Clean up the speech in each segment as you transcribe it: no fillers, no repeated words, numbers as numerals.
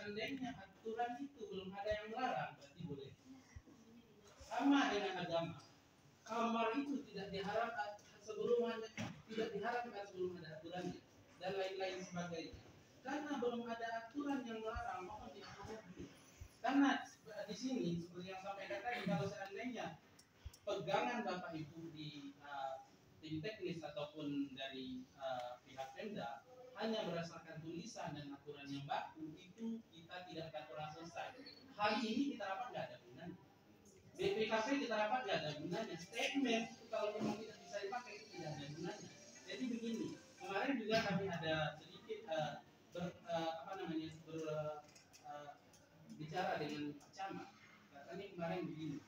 seandainya aturan itu belum ada yang melarang, berarti boleh. Sama dengan agama, kamar itu tidak diharapkan sebelum ada aturannya dan lain-lain sebagainya. Karena belum ada aturan yang melarang, maka tidak boleh. Karena di sini seperti yang sampaikan tadi, kalau seandainya pegangan Bapak Ibu di tim teknis ataupun dari pihak Pemda hanya berdasarkan tulisan dan aturan yang baku, itu kita tidak akan pernah selesai. Hari ini kita rapat nggak ada gunanya. BPKP kita rapat nggak ada gunanya. Statement itu kalau memang tidak bisa dipakai itu tidak ada gunanya. Jadi begini, kemarin juga kami ada sedikit bicara dengan Pak Camat. Katanya kemarin begini.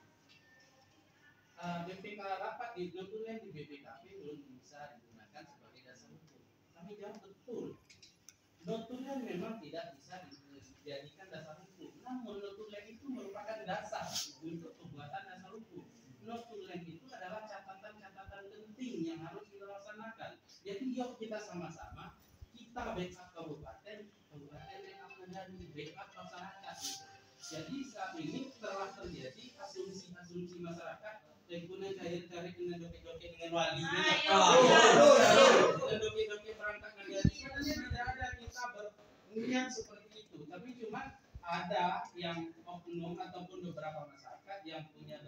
BPK rapat di notulen di BPKP belum bisa digunakan sebagai dasar hukum. Kami jawab betul. Notulen memang tidak bisa dijadikan dasar hukum. Namun notulen itu merupakan dasar untuk pembuatan dasar hukum. Notulen itu adalah catatan-catatan penting yang harus kita laksanakan. Jadi yuk kita sama-sama kita backup kabupaten backup negara, backup masyarakat. Jadi saat ini telah terjadi asumsi masyarakat kemudian cari kena doke-doke dengan wali, doke-doke perangkat negara. Sebenarnya tidak ada kita berniat seperti itu, tapi cuma ada yang oknum ataupun beberapa masyarakat yang punya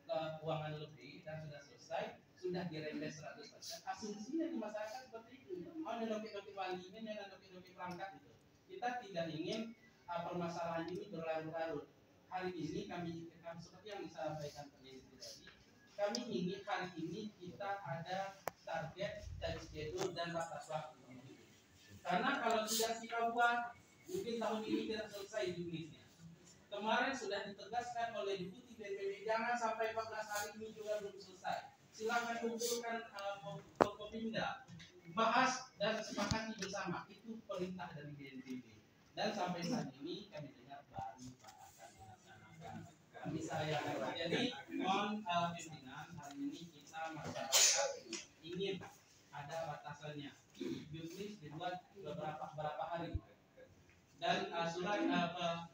keuangan lebih dan sudah selesai, sudah dirembes 100%. Asumsinya di masyarakat seperti itu. Ada doke-doke wali ini dan doke-doke perangkat itu. Kita tidak ingin permasalahan ini berlarut-larut. Hari ini kami seperti yang disampaikan tadi, kami ingin hari ini kita ada target dan schedule dan batas waktu. Karena kalau tidak kita buat, mungkin tahun ini tidak selesai jurnalnya. Kemarin sudah ditegaskan oleh Deputi BNPB, jangan sampai 14 hari ini juga belum selesai. Silakan kumpulkan Forkopimda, bahas dan sepakati bersama. Itu perintah dari BNPB. Dan sampai saat ini kami dengar baru akan dilaksanakan. Kami sayangkan. Jadi mohon pimpinan, hari ini kita masyarakat ingin ada batasannya. Juknis dibuat beberapa hari dan surat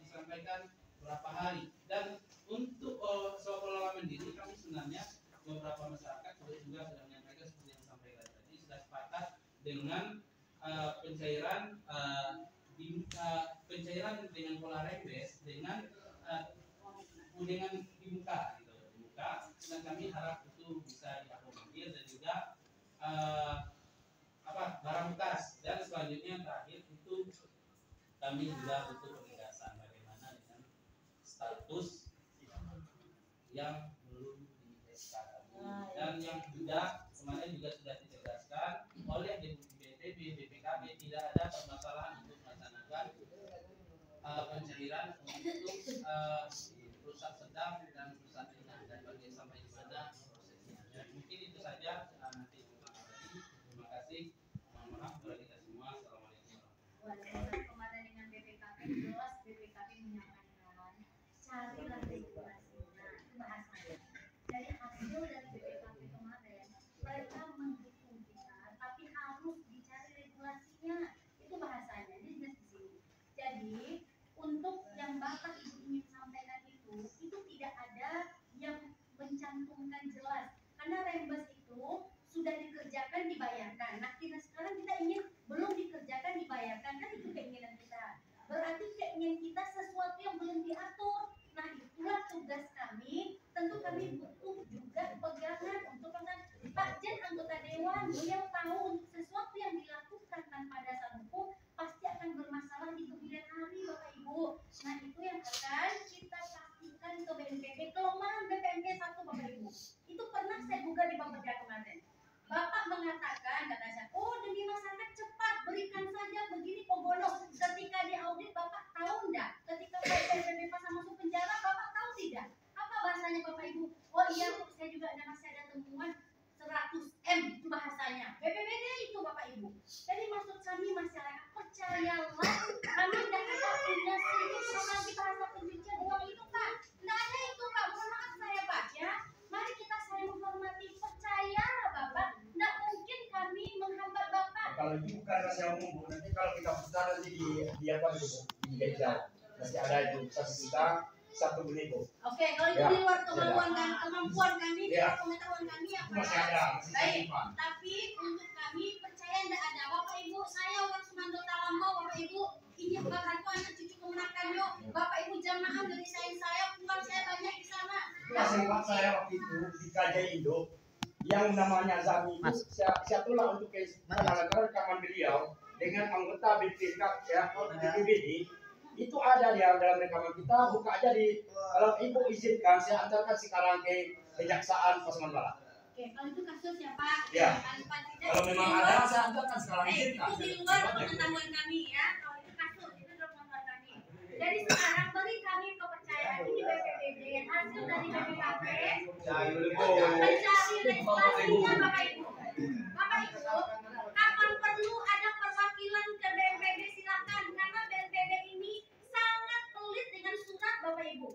disampaikan berapa hari. Dan untuk soal pengelola mandiri, kami sebenarnya beberapa masyarakat juga sudah menyampaikan seperti yang disampaikan tadi, sudah sepakat dengan pencairan dengan pola rembes dengan dibuka gitu, dan kami harap itu bisa diakomodir dan juga barang bekas. Dan selanjutnya terakhir itu kami juga butuh penegasan bagaimana dengan status yang belum di SK dan yang juga kemarin juga sudah ditegaskan oleh BNPB, BPKB tidak ada permasalahan untuk melaksanakan pencairan untuk rusak sedang dan rusak ringan dan bagi sampai di mana prosesnya. Mungkin itu saja nanti. Terima kasih. Mohon maaf kepada kita semua. Assalamualaikum. Kemarin dengan BPKP jelas BPKP menyampaikan carilah regulasinya, itu bahasanya. Dari hasil dari BPKP kemarin mereka mendukung kita, tapi harus dicari regulasinya, itu bahasanya. Jadi di sini. Jadi untuk yang Bapak Ibu ingin sampaikan itu tidak ada yang mencantumkan jelas, karena rembes itu sudah dikerjakan dibayarkan. Nah kita sekarang kita ingin belum dikerjakan dibayarkan, kan itu keinginan kita. Berarti keinginan kita sesuatu yang belum diatur. Nah itulah tugas kami. Tentu kami butuh juga pegangan untuk Pak Jen anggota dewan, beliau tahu untuk sesuatu yang dilakukan tanpa dasar hukum pasti akan bermasalah di kemudian hari, Bapak Ibu. Nah itu yang akan kita pastikan ke BNPB. Kelemahan BPMP 1, Bapak Ibu, itu pernah saya gugah di Bapeda kemarin. Bapak mengatakan, kata saya, oh demi masyarakat cepat, berikan saja begini pogono. Ketika diaudit, Bapak tahu enggak? Ketika BNPB pasang masuk penjara, Bapak tahu tidak? Apa bahasanya Bapak Ibu? Oh iya, saya juga masih ada temuan 100M, itu bahasanya. BPBD itu Bapak Ibu. Jadi maksud kami masyarakat, percayalah, kami tidak punya sedikit lagi bahasa pencucian uang itu Pak. Tidak ada itu Pak, mohon maaf saya Pak ya. Mari kita saling menghormati, percaya Bapak. Tidak mungkin kami menghambat Bapak. Kalau ibu karena saya ngomong nanti kalau kita putar nanti di apa itu di jauh. Masih ada itu 1 juta 1.000. Oke, kalau itu Ya, di luar kemampuan kami, di luar pengetahuan kami ya Itu Pak. masih ada, masih Baik, simpan. tapi untuk kami percaya tidak ada. Bapak Ibu, saya orang Semando Talambau, Bapak Ibu, ini bahanku anak cucu kemenakan yuk. Bapak Ibu jamaah dari saya pulang saya banyak di sana. Sempat saya waktu itu di Kajai Indo yang namanya Zami itu saya tolak untuk kenalan rekaman beliau dengan anggota BPK ya BPBD itu ada yang dalam rekaman kita buka aja di kalau ibu izinkan saya antarkan sekarang ke Kejaksaan Pasaman Barat. Oke, kalau itu kasus ya Pak. Ya. Kalau memang ada saya antarkan sekarang itu di luar pengetahuan kami ya. Kalau itu kasus itu di luar pengetahuan kami. Jadi sekarang beri kami kepercayaan ini BPBD hasil dari BPKP mencari regulasinya Bapak Ibu. Bapak Ibu, kapan perlu ada perwakilan ke BNPB silakan karena BNPB ini sangat pelit dengan surat Bapak Ibu.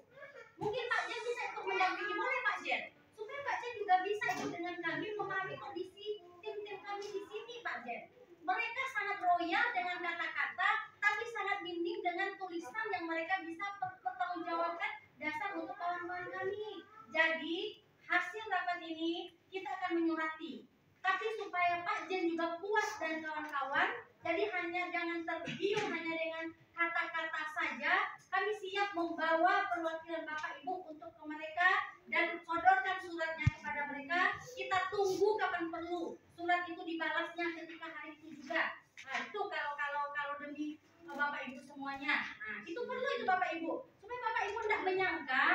Mungkin Pak Jen bisa ikut mendampingi, boleh Pak Jen? Supaya Pak Jen juga bisa ikut dengan kami memahami kondisi tim-tim kami di sini Pak Jen. Mereka sangat royal dengan kata-kata, tapi sangat minim dengan tulisan yang mereka bisa pertanggungjawabkan dasar untuk kawan-kawan kami. Jadi hasil rapat ini kita akan menyurati. Tapi supaya Pak Jen juga puas dan kawan-kawan, jadi jangan tergiur hanya dengan kata-kata saja. Kami siap membawa perwakilan Bapak Ibu untuk ke mereka dan sodorkan suratnya kepada mereka. Kita tunggu kapan perlu surat itu dibalasnya ketika hari itu juga. Nah, itu kalau demi Bapak Ibu semuanya. Nah, itu perlu itu Bapak Ibu. Supaya Bapak Ibu tidak menyangka,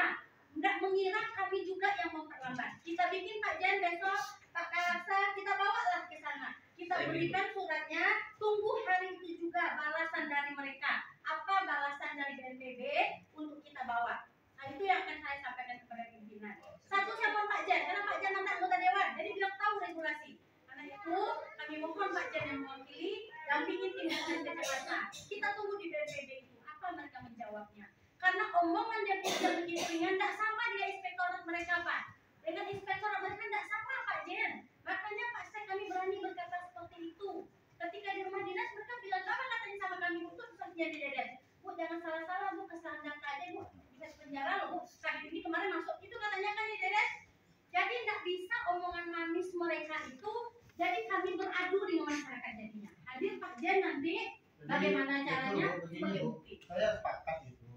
tidak mengira kami juga yang memperlambat. Kita bikin Pak Jan besok, Pak Kalasa, kita bawalah ke sana. Kita berikan suratnya, tunggu hari itu juga balasan dari mereka. Apa balasan dari BNPB untuk kita bawa. Nah, itu yang akan saya sampaikan kepada pimpinan. Satu siapa Pak Jan, karena Pak Jan mantan anggota dewan, jadi beliau tahu regulasi. Karena itu kami mohon Pak Jan yang mewakili, dampingin timbangan kejahatan. Kita tunggu di BNPB itu, apa mereka menjawabnya. Karena omongan dia begitu ringan, tidak sama dengan inspektorat mereka Pak. Dengan inspektorat mereka tidak sama Pak Jen. Makanya Pak Sek kami berani berkata seperti itu. Ketika di rumah dinas mereka bilang apa katanya sama kami untuk jadi deden. Bu jangan salah-salah bu, kesalahan data aja bu, bisa penjara loh bu. Kali ini kemarin masuk itu katanya kan ya deden. Jadi tidak bisa omongan manis mereka itu. Jadi kami beradu dengan masyarakat jadinya. Hadir Pak Jen nanti bagaimana caranya sebagai bukti. Saya sepakat itu.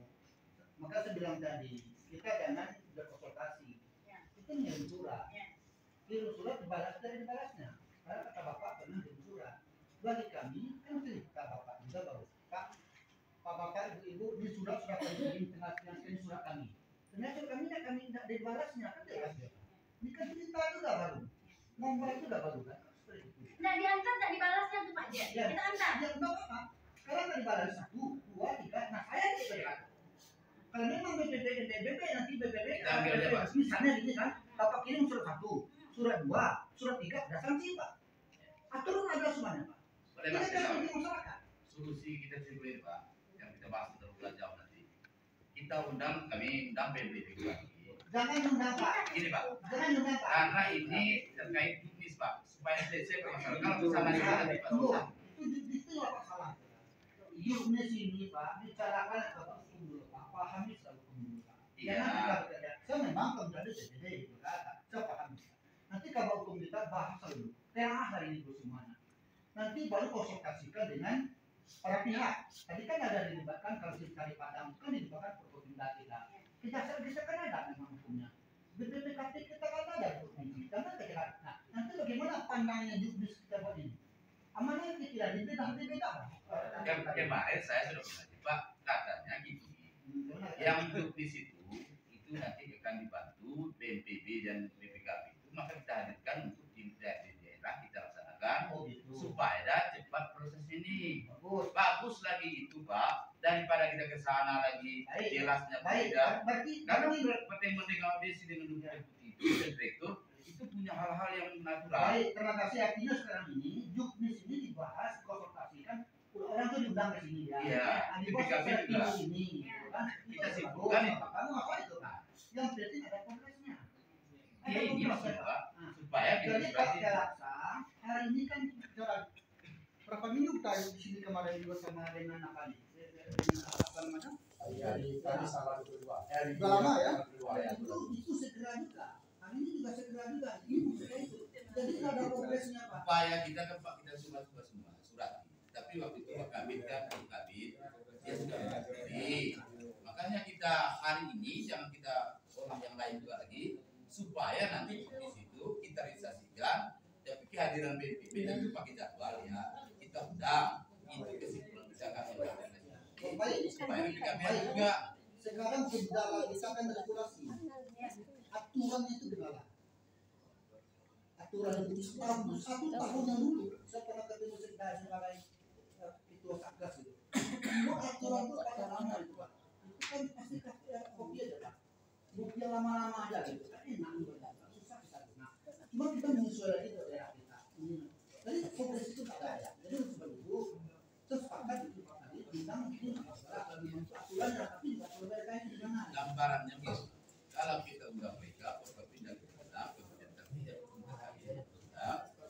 Maka saya bilang tadi, kita jangan berkonsultasi. Ya. Itu ngirim surat. Ya. Kirim surat dibalas dari dibalasnya. Karena kata Bapak pernah kirim surat. Bagi kami, kan cerita Bapak juga baru. Pak Bapak, Ibu, ini surat kirim tengah surat kami. Ternyata surat kami tidak dibalasnya. Kan jelas ya. Ini kan cerita juga baru. Ngomong juga baru kan. Nah diantar tak dibalasnya tuh Pak Jen. Ya. Kita antar. Ya enggak apa-apa. Sekarang tak dibalas 1, 2, 3. Nah saya tidak berikan. Kalau memang BPB nanti BPB misalnya gini kan, Bapak kirim surat 1, surat 2, surat 3 ada sanksi Pak. Aturan ada semuanya Pak. Kita jangan di masyarakat. Solusi kita sendiri Pak, yang kita bahas terlalu jauh nanti. Kita kami undang BNPB lagi. Jangan undang Pak. Ini Pak, Jangan undang Pak. karena ini terkait bisnis Pak, supaya selesai permasalahan. Kalau misalnya kita nanti Pak susah. Itu apa salah? Bisnis ini Pak bicarakan Bapak hukum dulu Pak. Pahami selalu hukum dulu Pak. Iya. Saya memang kembali jadi itu kata. Saya paham. Nanti kalau hukum kita bahas dulu. Tengah hari ini semuanya. Nanti baru konsultasikan dengan para pihak. Tadi kan ada dilibatkan kalau Kali Padang kan dilibatkan Forkopimda kita. Kita kan ada memang hukumnya. BPKP kita kan ada hukumnya. Karena kita. Nah, nanti bagaimana pandangannya judis kita buat ini? Amannya tidak beda. Kemarin saya sudah bertanya Pak, katanya gini, yang duduk di situ itu nanti akan dibantu BNPB dan BPKP itu, maka kita hadirkan untuk di daerah kita laksanakan supaya cepat proses ini. Bagus lagi itu Pak, daripada kita ke sana lagi jelasnya berbeda. Karena seperti mendengar desi dengan deputi itu dan direktur itu punya hal-hal yang natural. Baik, terima kasih. Artinya sekarang ini juknis ini dibahas, konsultasikan, orang tuh diundang ke sini ya. Iya, BPKP juga. Ini, kan? Kita sibukkan itu. Kamu apa itu? Yang penting ada progresnya. Iya ini maksud Pak, supaya kita Jadi Pak berarti Jalaksa, hari ini kan jalan berapa minggu kita di sini kemarin juga sama dengan apa nih? apa namanya? Hari tanggal 22. Sudah lama ya? 22. Itu segera juga. Hari ini juga segera juga. Ini maksudnya itu. Jadi tidak ada progresnya Pak. Upaya kita kan Pak, kita semua surat. Tapi waktu itu Pak Kabit kan, dia sudah mengerti. Makanya kita hari ini jangan kita orang yang lain juga lagi, supaya nanti di situ kita realisasikan. Tapi kehadiran BPP itu pakai jadwal ya, kita undang. Itu kesimpulan kita kan Baik. supaya BPKP juga. Sekarang kendala kita kan regulasi. Aturannya itu kendala. Aturan itu satu tahun yang dulu saya pernah ketemu sebagai ketua satgas itu. Semua aturan itu pada lama itu Pak. Itu kan pasti kopi aja Pak. Kopi lama-lama aja gitu. Kan enak juga. Susah kita guna. Cuma kita menyesuaikan itu daerah kita. Jadi progres itu tak ada ya. Jadi sebab itu saya sepakat itu Pak tadi tentang ini masalah aturan tapi tidak perbaikan di mana. Gambarannya gitu. Kalau kita undang mereka, pindah ke kita, kemudian terlihat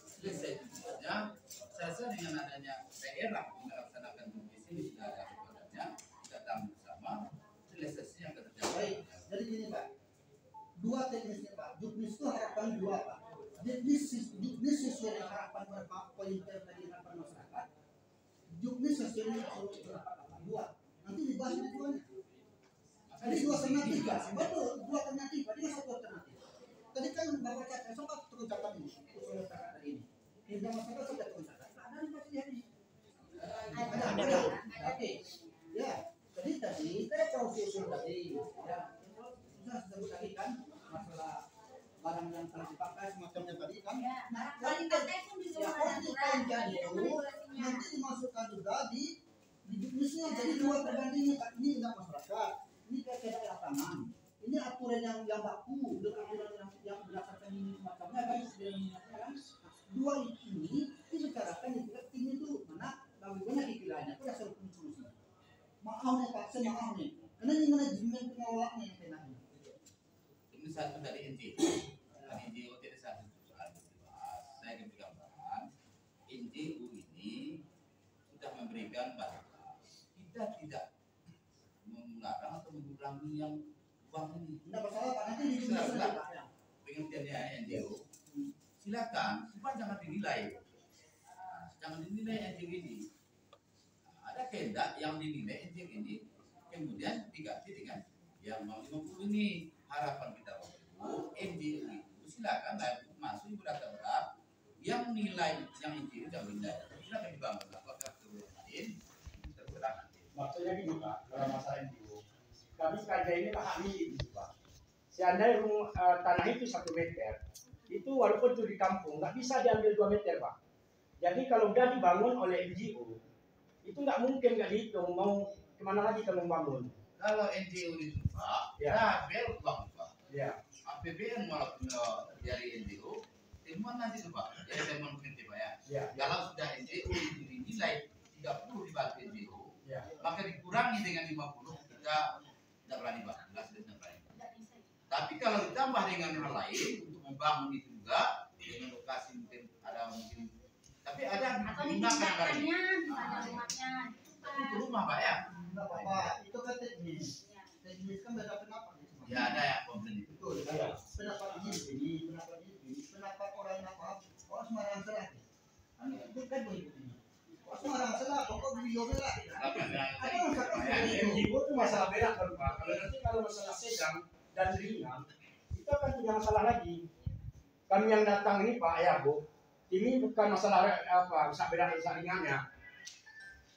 selesai tujuannya. Saya rasa dengan adanya daerah melaksanakan tugas ini sudah ada aturannya, kita tahu bersama selesai yang terjadi. Baik, jadi gini Pak, dua teknisnya Pak. Juknis itu harapan dua Pak. Juknis sesuai dengan harapan Bapak pointer tadi harapan masyarakat. Juknis sesuai dengan harapan dua. Nanti dibahas di duanya. Jadi dua alternatif Pak. Betul, dua alternatif. Tadi kan satu alternatif. Tadi kan Bapak cakap sempat terucapan ini, usul masyarakat tadi ini. Di masyarakat sudah terucapan. Ada di pasti hari ini. Ada. Oke. Ya. Jadi tadi saya tahu usul tadi. Ya. Sudah sebut tadi kan masalah barang yang telah dipakai semacamnya tadi kan. Nah, Paling penting pun juga ya, orang dipanjang itu nanti dimasukkan juga di juknisnya. Jadi dua perbandingan Pak. Ini enggak masyarakat. Ini kayak lapangan. Ini aturan yang baku, dengan aturan yang berdasarkan ini semacamnya kan sudah menyatakan dua ini dibicarakan di tingkat tim itu mana bagaimana dikiranya itu asal solusi. Maaf nih Pak, saya maaf nih. Karena ini manajemen pengelolaannya yang kena. Ini satu dari NGO. NGO tidak satu soal dibahas. Saya akan gambaran. NGO ini sudah memberikan batas. Kita tidak melarang atau mengurangi yang uang ini. Tidak masalah Pak, nanti di juknis saja Pak. Ya. Pengertiannya NGO. Silakan, cuma jangan dinilai. Nah, jangan dinilai NGO ini. Nah, ada kehendak yang dinilai NGO ini, kemudian diganti dengan yang mau 50 ini. Harapan kita waktu itu, NGO itu silakan masuk ibu data berat yang nilai yang NGO jangan dinilai. Silakan dibangun apakah lain terserah nanti. Maksudnya gini Pak, dalam masalah NGO. Kami kerja ini pahami itu Pak. Seandainya tanah itu 1 meter, itu walaupun itu di kampung, nggak bisa diambil 2 meter Pak. Jadi kalau udah dibangun oleh NGO, itu nggak mungkin nggak dihitung mau kemana lagi kalau membangun. Kalau NGO itu Pak, Ya. bel uang Pak. Ya. APBN walaupun dari NGO, temuan nanti itu Pak. Ya saya mau mungkin Pak ya. Ya. Kalau sudah NGO itu dinilai 30 dibantu NGO, Ya. maka dikurangi dengan 50 kita tidak berani Pak. Tidak berani. Tapi kalau ditambah dengan hal lain untuk membangun itu juga dengan lokasi mungkin ada mungkin, tapi ada atau digunakan anggaran ini. ditindakkannya pada rumahnya Itu rumah Pak ya. Tidak apa-apa, itu kan teknis. Teknis kan beda pendapat. Ya ada ya komplain itu. Betul. Ya. Pendapat ini begini, pendapat ini begini, pendapat orang yang apa? Orang Semarang salah. Itu kan begitu. Orang Semarang salah, pokok beliau salah. Tapi Ada masyarakat seperti itu. NGO itu masalah berat kan Pak. Kalau masalah sedang dan ringan, itu akan punya masalah lagi. Kami yang datang ini Pak ya Bu, ini bukan masalah apa, bisa beda ringannya.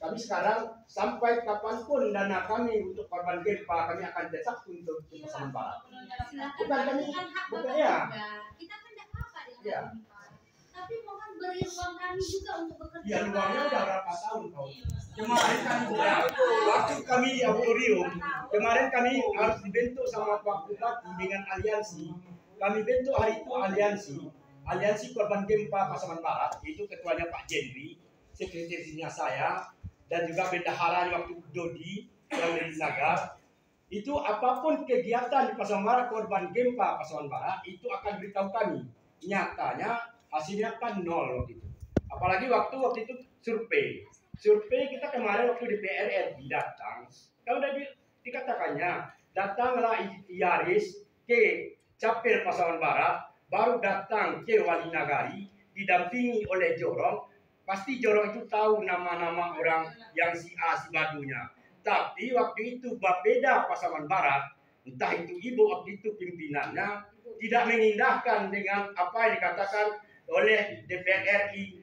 Kami sekarang sampai kapanpun dana kami untuk korban gempa kami akan cetak untuk Pasaman Barat. Bukan kami, bukan ya. kita kan tidak apa-apa dengan Ya. ini, Pak. Tapi mohon beri ruang kami juga untuk bekerja. Ya luangnya udah berapa tahun kau? Kemarin kami ya, waktu kami di auditorium, kemarin kami harus dibentuk sama Pak Bupati dengan aliansi. Kami bentuk hari itu aliansi korban gempa Pasaman Barat, itu ketuanya Pak Jendri, sekretarisnya saya, dan juga bendaharanya waktu Dodi yang dari Nagar. Itu apapun kegiatan di Pasaman Barat korban gempa Pasaman Barat itu akan beritahu kami. Nyatanya hasilnya kan 0 waktu itu. Apalagi waktu itu survei survei kita kemarin waktu DPR RI datang, kalau dikatakannya datanglah Yaris ke Capil Pasaman Barat, baru datang ke Wali Nagari didampingi oleh Jorong. Pasti Jorong itu tahu nama-nama orang yang si A si Badunya. Tapi waktu itu Bapeda Pasaman Barat, entah itu ibu waktu itu pimpinannya tidak mengindahkan dengan apa yang dikatakan oleh DPR RI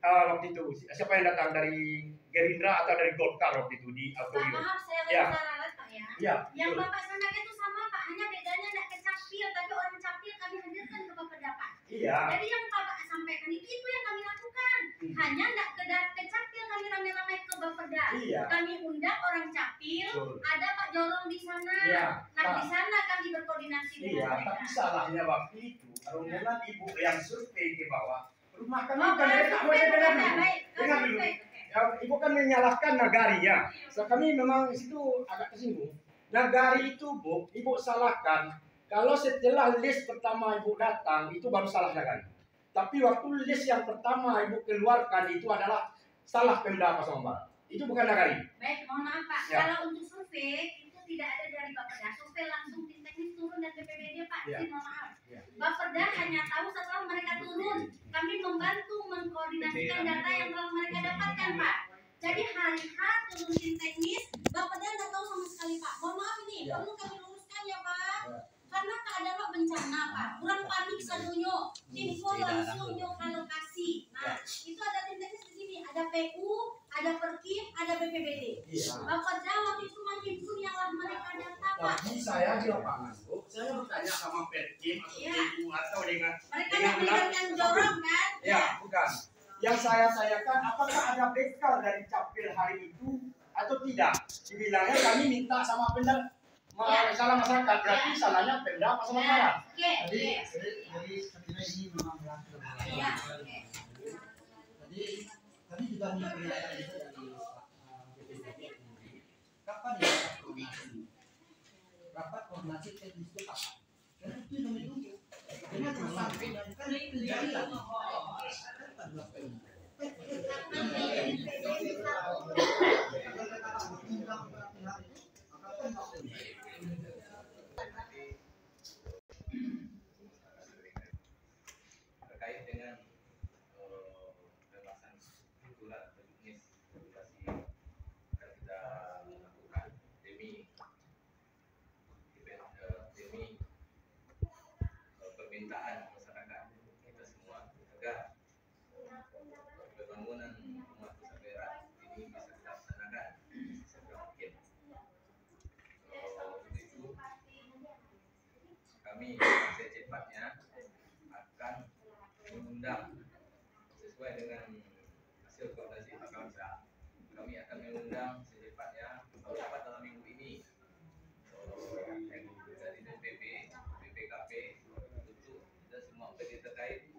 waktu itu. Siapa yang datang dari Gerindra atau dari Golkar waktu itu di auditorium? Maaf, saya Ya. ralat Pak ya. Ya, Yang betul. Bapak sampaikan itu sama Pak, hanya bedanya tidak ke Capil, tapi orang Capil kami hadirkan ke Bapeda Pak. Iya. Jadi yang Bapak sampaikan itu yang kami lakukan. Hanya tidak ke Capil, kami ramai-ramai ke Bapeda. Iya. Kami undang orang Capil, Betul. ada Pak Jorong di sana. Iya. Nah di sana kami berkoordinasi Iya, dengan mereka. tapi salahnya waktu itu rombongan ibu yang survei ke bawah, rumah kami Oh, bukan dari survei dengar berbeda, dulu. baik. Dengar dulu. Survei. Ya, ibu kan menyalahkan Nagari ya. So, kami memang di situ agak tersinggung. Nagari itu bu, ibu salahkan. Kalau setelah list pertama ibu datang itu baru salah Nagari. Tapi waktu list yang pertama ibu keluarkan itu adalah salah Pemda Pasaman Barat. Itu bukan Nagari. Baik, mohon maaf Pak. Ya. Kalau untuk survei itu tidak ada dari Bapeda. Survei langsung tim teknis turun dan BPBD Pak. Ya. Mohon maaf. Ya. Bapeda hanya tahu setelah mereka turun. Kami membantu mengkoordinasikan data yang telah mereka dapatkan Pak. Jadi hari H turun tim teknis, Bapeda tidak tahu sama sekali Pak. Mohon maaf ini, Ya. perlu kami luruskan ya Pak. Ya. Karena keadaan bencana Pak. Kurang panik sadunyo. Info langsung yo ke lokasi. Nah, itu ada tim teknis di sini. Ada PU, ada Perkim, ada BPBD. Iya. Bapeda waktu itu menghimpun yang mereka data Pak. Tapi saya di lapangan, Bu, saya bertanya sama Perkim atau Iya. PU atau dengan Mereka dengan melibatkan Jorong kan? Ya, bukan. Yang saya tanyakan apakah ada bekal dari Capil hari itu atau tidak? Dibilangnya kami minta sama Pemda salah masyarakat, berarti salahnya Pemda Pasaman Barat. Oke, Jadi oke. sebenarnya ini memang berlaku. Iya, oke. Jadi kami juga punya pernyataan itu dari BPBD. Kapan ya rapat koordinasi teknis itu kapan? Dan itu kami tunggu. Dengan sampai dan kan itu jalan. Terkait dengan pembahasan aturan teknis regulasi yang kita lakukan demi permintaan masyarakat kita semua agar pembangunan rumah pusat daerah ini bisa dilaksanakan segera mungkin. Untuk itu kami secepatnya akan mengundang sesuai dengan hasil koordinasi Pak Kamsa. Kami akan mengundang secepatnya dapat dalam minggu ini dari DPP, BPKP untuk dan semua pihak terkait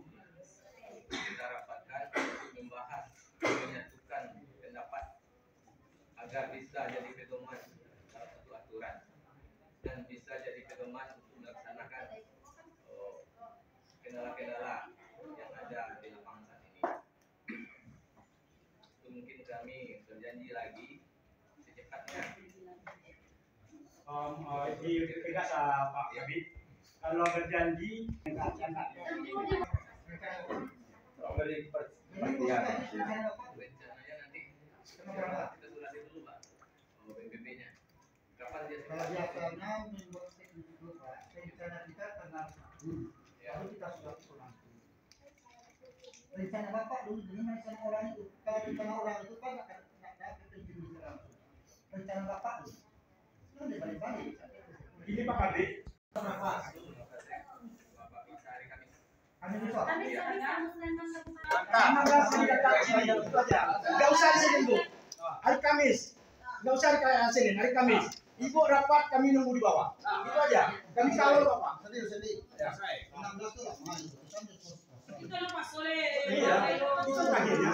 kita rapatkan untuk membahas menyatukan pendapat agar bisa jadi pedoman salah satu aturan dan bisa jadi pedoman untuk melaksanakan kendala-kendala yang ada di lapangan saat ini. Itu mungkin kami berjanji lagi secepatnya. Di tegas Pak Kabit, kalau berjanji beri perhatian. Rencananya nanti kita sulasi dulu Pak BPP-nya. Kapan dia Kalau selesai? biasanya membuat teknis dulu Pak, rencana kita tanggal 1, lalu kita sudah pulang. Rencana Bapak dulu dengan rencana orang itu. Kalau rencana orang itu kan akan dapat izin langsung. Rencana Bapak dulu. Itu dibalik-balik. Ini Pak Kabit, Bapak bisa hari Kamis. Kami besok. Kami bisa muslimkan kabupaten. Terima kasih datang sini itu aja. Nggak usah di sini Bu. Hari Kamis, nggak usah di Senin, hari Kamis. Ibu rapat, kami nunggu di bawah. Itu aja. Kami kawal Bapak. Sedih. Ya. 16 itu lama itu. Iya, itu terakhirnya.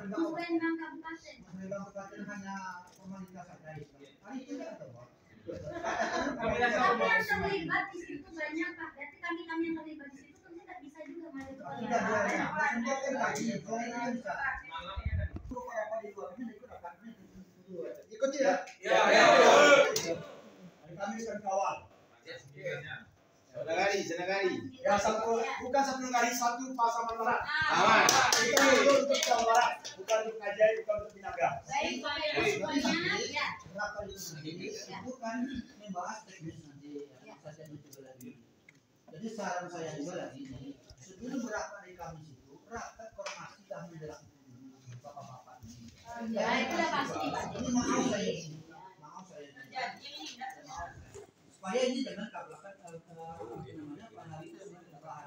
Muslimkan kabupaten. hanya formalitas saja. Hari itu tidak ada Pak. Tapi yang terlibat di situ banyak Pak. Berarti kami yang terlibat di situ tentu tidak Sudah dua kan lagi. Soalnya kan bisa. Apa di luar ini ikut apa? Ikut ya? Ya. Kami akan kawal. Senegari. Ya bukan satu negari, satu pasaman barat. Aman. Itu untuk Jawa Barat, bukan untuk Kajai, bukan untuk Binaga. Baik, semuanya ya. Berapa itu kan membahas teknis nanti yang saya coba lagi. Jadi saran saya juga lagi ini, sebelum berapat di Kamis itu, rapat koordinasi dah menjelaskan bapak-bapak ini. Ya, itu udah pasti. Ini maaf saya. Supaya ini jangan kablakan namanya Pak Hari itu supaya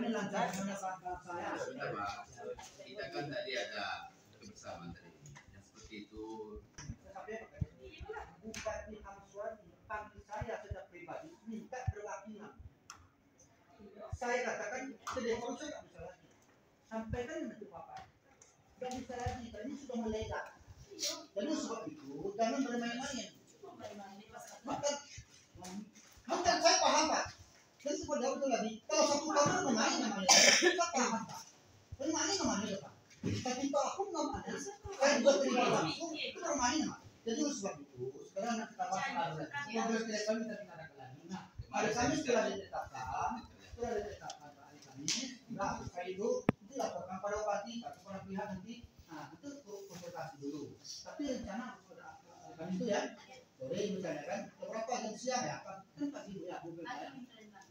lancar mana saya. Sebentar, Pak. Kita kan tadi ada kebersamaan tadi yang seperti itu. Bukan di Amsuani, panggil saya secara pribadi minta perwakilan. Saya katakan telepon saya nggak bisa lagi. Sampaikan ke Bapak. Nggak bisa lagi, ini sudah meledak. Jadi sebab itu jangan bermain-main. Bukan saya paham Pak. Jadi seperti itu lagi. Kalau satu kamar bermain namanya, kita paham Pak. Bermain namanya Pak. Tapi kalau aku namanya, saya juga terlibat langsung itu bermain Pak. Jadi sebab itu sekarang kita bahas mobil telepon kita tindakan lagi. Nah, hari Kamis telah ditetapkan hari Kamis. Nah, setelah itu dilaporkan pada bupati, kepada pihak nanti. Nah, itu konsultasi dulu. Tapi rencana hari Kamis itu ya, sore misalnya kan, beberapa jam siang ya, kan pagi ya, mobil ya.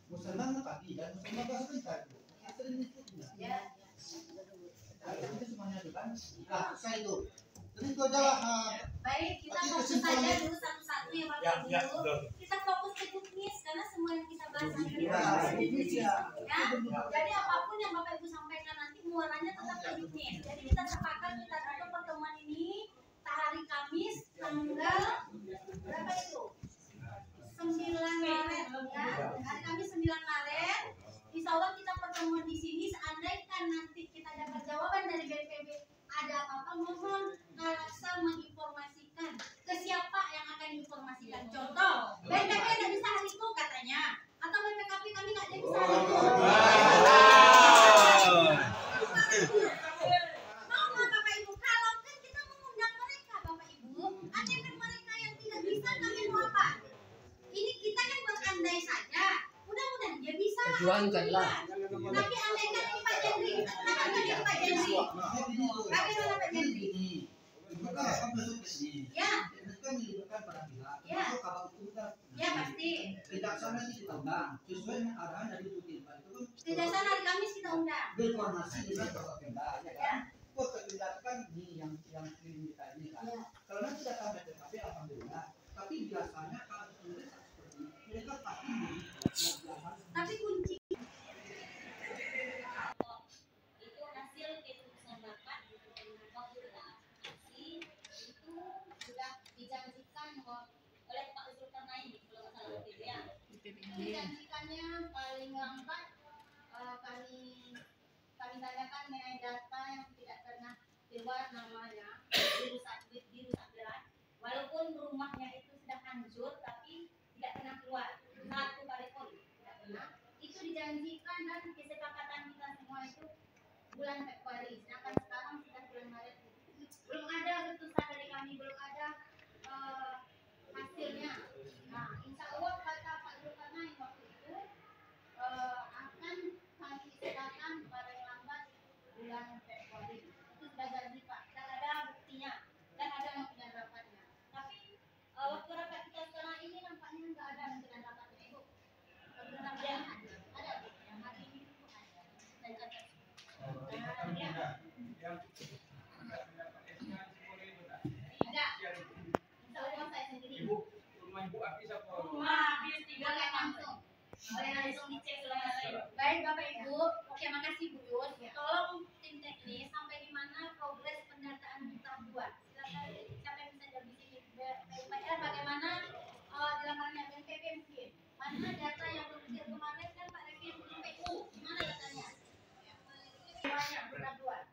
Musliman pagi dan Musliman bahasa sebentar itu. Sering ikut ya. Itu semuanya itu kan. Nah, saya itu. Jadi itu adalah Baik, kita fokus saja dulu satu-satu ya Bapak Ibu. Kita fokus ke teknis karena semua yang kita bahas hari ini ya. Jadi apapun yang Bapak Ibu sampaikan nanti muaranya tetap ke teknis. Jadi kita sepakat kita tutup pertemuan ini hari Kamis tanggal berapa itu? 9 Maret ya. Hari Kamis 9 Maret. Insya Allah kita pertemuan di sini. Seandainya nanti kita dapat jawaban dari BNPB ada apa-apa, mohon Kalaksa menginformasikan ke siapa yang akan diinformasikan. Contoh, BNPB tidak bisa hari itu katanya, atau BPKP kami nggak bisa hari itu. Mau nggak Bapak Ibu? Kalau kan kita mengundang mereka Bapak Ibu, ada kan mereka yang tidak bisa, kami mau apa? Ini kita kan berandai saja. Mudah-mudahan dia bisa. Perjuangkanlah. Tapi andaikan ini Pak Jendri, kita tanyakan ke Pak Jendri. Bagaimana Pak Jendri? Ya. Ya. Ya pasti. Kejaksaan nanti kita undang sesuai dengan arahan dari Tutin Pak itu kan. Kejaksaan hari Kamis kita undang. Berkoordinasi dengan Bapak Pemda ya Ya. kan. Kok terlibatkan di yang klinik kita ini kan. Ya. Kalau nanti datang BPKP alhamdulillah. Tapi biasanya kalau tulis seperti ini, mereka pasti Tapi kunci itu hasil keputusan Bapak waktu kita aksi itu sudah dijanjikan oleh Pak Zulkarnain kalau nggak salah gitu ya. Dijanjikannya paling lambat kami tanyakan mengenai data yang tidak pernah keluar namanya dirusak berat. Walaupun rumahnya itu sudah hancur tapi tidak pernah keluar satu kali pun tidak pernah. Itu dijanjikan dan kesepakatan kita semua itu bulan Februari. Sedangkan sekarang sudah bulan Maret. Belum ada keputusan dari kami, belum ada hasilnya. Nah, insya Allah kata Pak Zulkarnain waktu itu akan kami istilahkan paling lambat bulan Februari. Itu sudah janji Pak. Dan ada buktinya dan ada mungkinan rapatnya. Tapi waktu rapat kita sekarang ini nampaknya nggak ada mungkinan rapatnya Ibu. Ada yang hari ini itu ada. Dan ada. Tidak. Insya Allah saya sendiri. Rumah Ibu Api siapa? Rumah habis boleh langsung. Boleh langsung dicek selesai. Baik Bapak Ibu, oke makasih Bu Yus. Tolong tim teknis sampai di mana progres pendataan kita buat. Silakan siapa yang bisa jawab di sini. PUPR bagaimana dilakukannya BNPB mungkin. Mana data yang berpikir kemarin kan Pak Revi yang PU. Mana datanya? Semuanya, kita buat.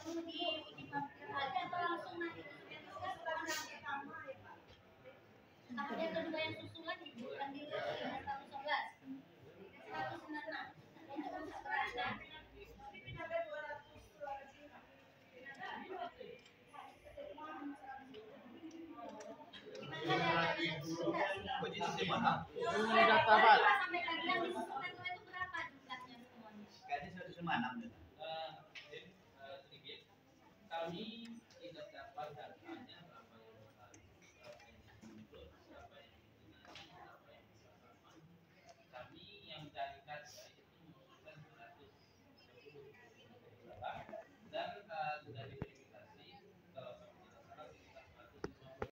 dulu diuji mampir aja atau langsung nanti diputuskan setelah yang pertama ya Pak? Tahap yang kedua yang susulan bukan di 111, 196. Untuk usaha perasaan. Ini data Pak.